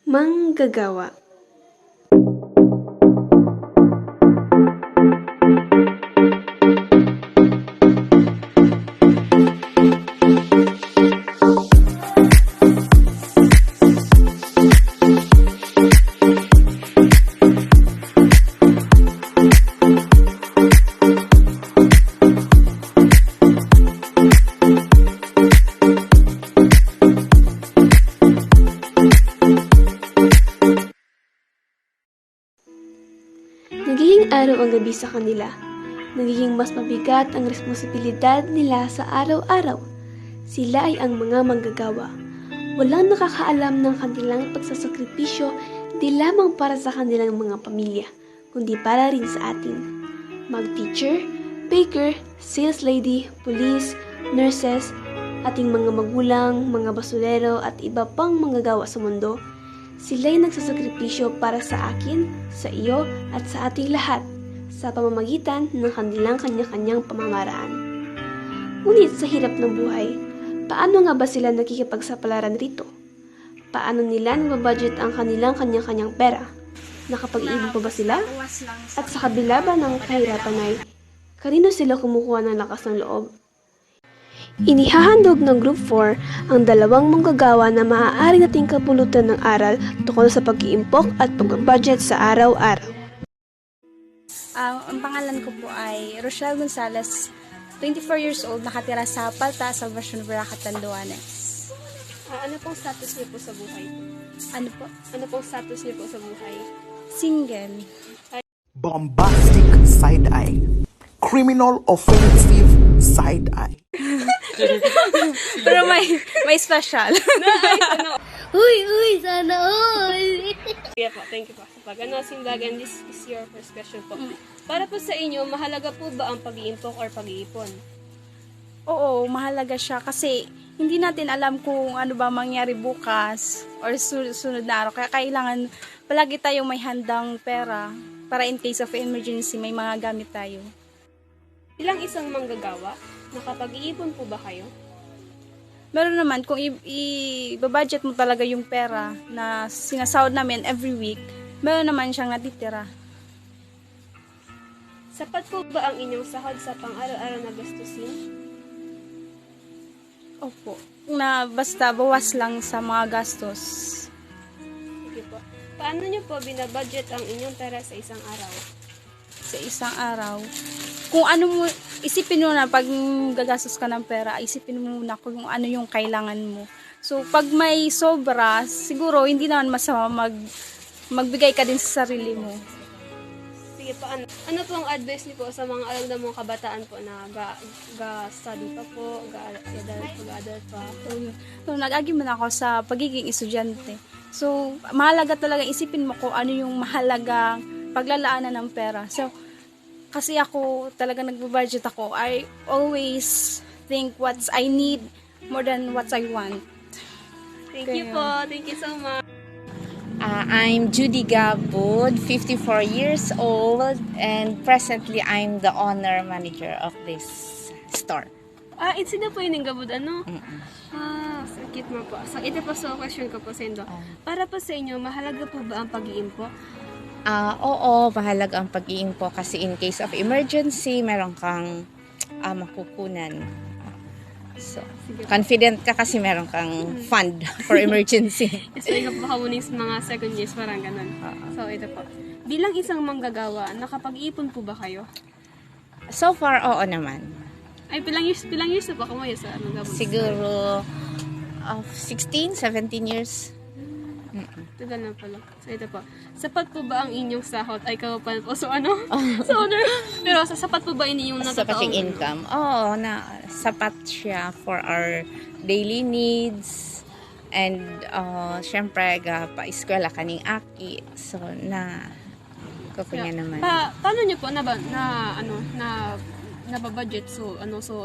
Manggagawa. Nagiging araw ang gabi sa kanila. Nagiging mas mabigat ang responsibilidad nila sa araw-araw. Sila ay ang mga manggagawa. Walang nakakaalam ng kanilang pagsasakripisyo di lamang para sa kanilang mga pamilya, kundi para rin sa atin. Mag-teacher, baker, sales lady, police, nurses, ating mga magulang, mga basurero at iba pang manggagawa sa mundo, sila'y nagsasakripisyo para sa akin, sa iyo, at sa ating lahat sa pamamagitan ng kanilang kanya-kanyang pamamaraan. Ngunit sa hirap ng buhay, paano nga ba sila nakikipagsapalaran rito? Paano nila nababudget ang kanilang kanya-kanyang pera? Nakapag-iibig pa ba sila? At sa kabila ba ng kahirapan ay, kanino sila kumukuha ng lakas ng loob? Inihahandog ng Group 4 ang dalawang manggagawa na maaari nating kapulutan ng aral tungkol sa pag-iimpok at pag-budget sa araw-araw. Ang pangalan ko po ay Rochelle Gonzalez, 24 years old, nakatira sa Palta, Salvacion, Veracat, Tanduanes. Ano pong status niyo po sa buhay? Ano po? Ano pong status niyo po sa buhay? Single. Bombastic side eye. Criminal offensive side eye. Pero may special. Uy, sana all! Yeah po, thank you po. Pag Simbagan, this is your first question po. Para po sa inyo, mahalaga po ba ang pag-iimpok or pag-iipon? Oo, mahalaga siya kasi hindi natin alam kung ano ba mangyari bukas or sunod na araw. Kaya kailangan palagi tayong may handang pera para in case of emergency, may mga gamit tayo. Bilang isang manggagawa, nakapag-iipon po ba kayo? Meron naman, kung i-budget mo talaga yung pera na sinasahod namin every week, meron naman siyang natitira. Sapat po ba ang inyong sahod sa pang-araw-araw na gastusin? Opo. Na basta bawas lang sa mga gastos. Sige po. Paano nyo po binabudget ang inyong pera sa isang araw? Sa isang araw, kung ano mo, isipin mo na pag gagastos ka ng pera, isipin mo na kung ano yung kailangan mo. So, pag may sobra, siguro hindi naman masama magbigay ka din sa sarili mo. Sige po, ano po ang advice niyo po sa mga alam mong kabataan po na ga-study pa po, ga-adult pa? So nag-agi man ako sa pagiging estudyante. So, mahalaga talaga isipin mo kung ano yung mahalagang paglalaanan ng pera. So, kasi ako talaga nagbo-budget ako. I always think what I need more than what I want. Thank you po. Thank you so much. I'm Judy Gabud, 54 years old, and presently I'm the owner manager of this store. It's na po yun yung gabud, ano? Sakit mo po. So, ito po sa question ko po sa inyo. Para po sa inyo, mahalaga po ba ang pag-iimpok? Oo, mahalaga ang pag-iimpok kasi in case of emergency, meron kang makukunan. So, confident ka kasi meron kang fund for emergency. So, yung baka muna yung mga second years, parang ganun. So, ito po. Bilang isang manggagawa, nakapag-iipon po ba kayo? So far, oo naman. Ay, pilang years na po kayo sa manggagawa? Siguro 16, 17 years. Tagal na pala. So, ito po. Sapat po ba ang inyong sahod? Ay, kawapan po. So, ano? So, honor. Pero, sapat po ba inyong Sapat yung income? Oo, sapat siya for our daily needs. And, syempre, pa-eskwela kaning aki. So, kukunya naman. Paano nyo po nababudget? So,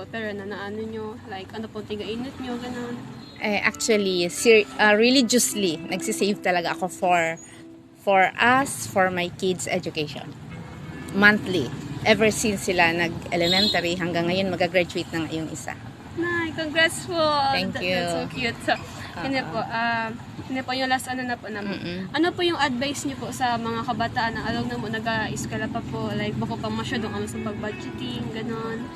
pera na ano nyo? Like, ano po, tiga-init nyo, ganun? Actually, religiously, nagsisave talaga ako for us, for my kids' education. Monthly. Ever since sila nag-elementary, hanggang ngayon mag-graduate na yung isa. Congrats po. Thank you. That's so cute. So, Hindi po yung last ano na po naman. Ano po yung advice niyo po sa mga kabataan na alaw na mo nag-eskwela pa po, like bako pa masyadong sa pag-budgeting, ganon.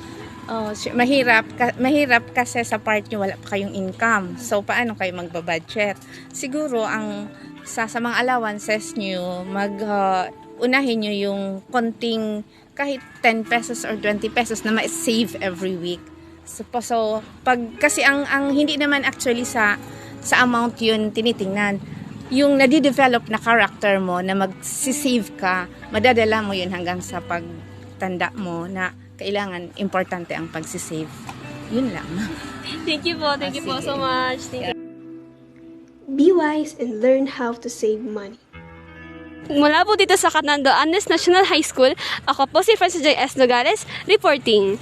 Oh, mahirap kasi sa part nyo wala pa kayong income. So, paano kayo magbabudget? Siguro, sa mga allowances nyo, unahin nyo yung konting kahit 10 pesos or 20 pesos na ma-save every week. So kasi ang hindi naman actually sa amount yun tinitingnan. Yung nadidevelop na character mo na mag-save ka, madadala mo yun hanggang sa pagtanda mo na kailangan importante ang pag-save. Yun lang. Thank you po. Thank you po Sige. so much. Thank you. Be wise and learn how to save money. Mula po dito sa Catnando Andes National High School, ako po si Francis J. S. Nogales, reporting.